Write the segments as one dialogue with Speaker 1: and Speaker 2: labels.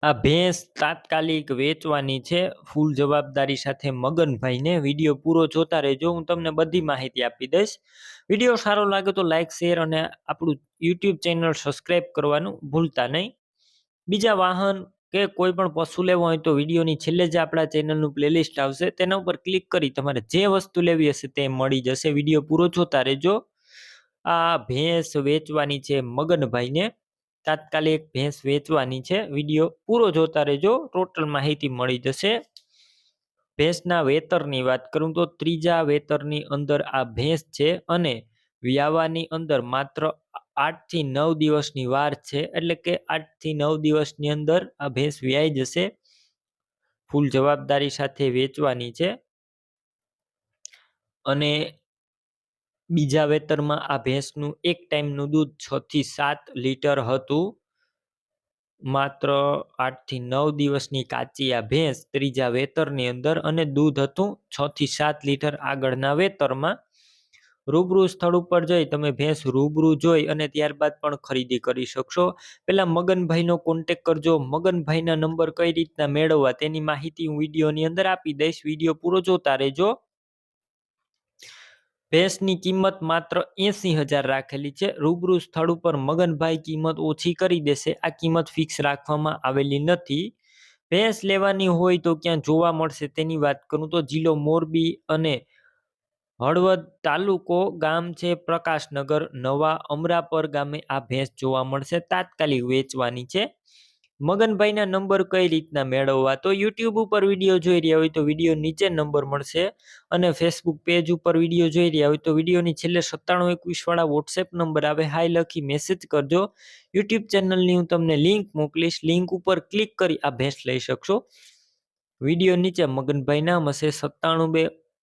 Speaker 1: આ ભેંસ તાત્કાલિક વેચવાની છે ફૂલ જવાબદારી સાથે મગનભાઈને. વિડીયો પૂરો જોતા રહેજો, હું તમને બધી માહિતી આપી દઈશ. વિડીયો સારો લાગે તો લાઈક શેર અને આપણું યુટ્યુબ ચેનલ સબસ્ક્રાઈબ કરવાનું ભૂલતા નહીં. બીજા વાહન કે કોઈ પણ પશુ લેવો હોય તો વિડીયોની છેલ્લે જ આપણા ચેનલનું પ્લેલિસ્ટ આવશે, તેના ઉપર ક્લિક કરી તમારે જે વસ્તુ લેવી હશે તે મળી જશે. વિડીયો પૂરો જોતા રહેજો. આ ભેંસ વેચવાની છે મગનભાઈને, તાત્કાલિક ભેંસ વેચવાની છે. વિડીયો પૂરો જોતા રહેજો, ટોટલ માહિતી મળી જશે. ભેંસના વેતરની વાત કરું તો ત્રીજા વેતરની અંદર આ ભેંસ છે અને વ્યાવાની અંદર માત્ર 8 થી 9 દિવસની વાર છે. એટલે કે 8 થી 9 દિવસની અંદર આ ભેંસ વ્યાઈ જશે. ફૂલ જવાબદારી સાથે વેચવાની છે. અને બીજા વેતરમાં આ ભેંસનું એક ટાઈમનું દૂધ 6 થી 7 લીટર હતું. માત્ર 8 થી 9 દિવસની કાચી આ ભેંસ ત્રીજા વેતરની અંદર, અને દૂધ હતું 6 થી 7 લીટર આગળના વેતરમાં. રૂબરૂ સ્થળ ઉપર જઈ તમે ભેંસ રૂબરૂ જોઈ અને ત્યારબાદ પણ ખરીદી કરી શકશો. પેલા મગનભાઈનો કોન્ટેક કરજો. મગનભાઈના નંબર કઈ રીતના મેળવવા તેની માહિતી હું વિડીયોની અંદર આપી દઈશ. વિડીયો પૂરો જોતા રહેજો. ભેંસની કિંમત માત્ર 80,000 રાખેલી છે. રૂબરૂ સ્થળ ઉપર મગનભાઈ કિંમત ઓછી કરી દેશે. આ કિંમત ફિક્સ રાખવામાં આવેલી નથી. ભેંસ લેવાની હોય તો ક્યાં જોવા મળશે તેની વાત કરું તો જિલ્લો મોરબી અને હળવદ તાલુકો, ગામ છે પ્રકાશનગર. નવા અમરાપર ગામે આ ભેંસ જોવા મળશે. તાત્કાલિક વેચવાની છે. મગનભાઈના નંબર કઈ રીતના મેળવવા તો યુટ્યુબ ઉપર વિડીયો જોઈ રહ્યા હોય તો વિડીયો નીચે નંબર મળશે, અને ફેસબુક પેજ ઉપર વિડીયો જોઈ રહ્યા હોય તો વિડીયોની છેલ્લે 9721 વાળા વોટ્સએપ નંબર આવે, હાય લખી મેસેજ કરજો. યુટ્યુબ ચેનલની હું તમને લિંક મોકલીશ. લિંક ઉપર ક્લિક કરી આ ભેંસ લઈ શકશો. વિડીયો નીચે મગનભાઈ નામ હશે.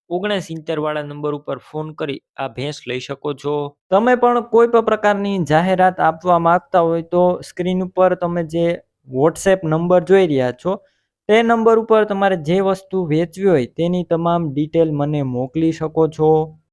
Speaker 1: 972979 વાળા નંબર ઉપર ફોન કરી આ ભેંસ લઈ શકો છો. તમે પણ કોઈ પણ પ્રકારની જાહેરાત આપવા માંગતા હોય તો સ્ક્રીન ઉપર તમે જે વોટ્સએપ નંબર જોઈ રહ્યા છો તે નંબર ઉપર તમારે જે વસ્તુ વેચવી હોય તેની તમામ ડિટેલ મને મોકલી શકો છો.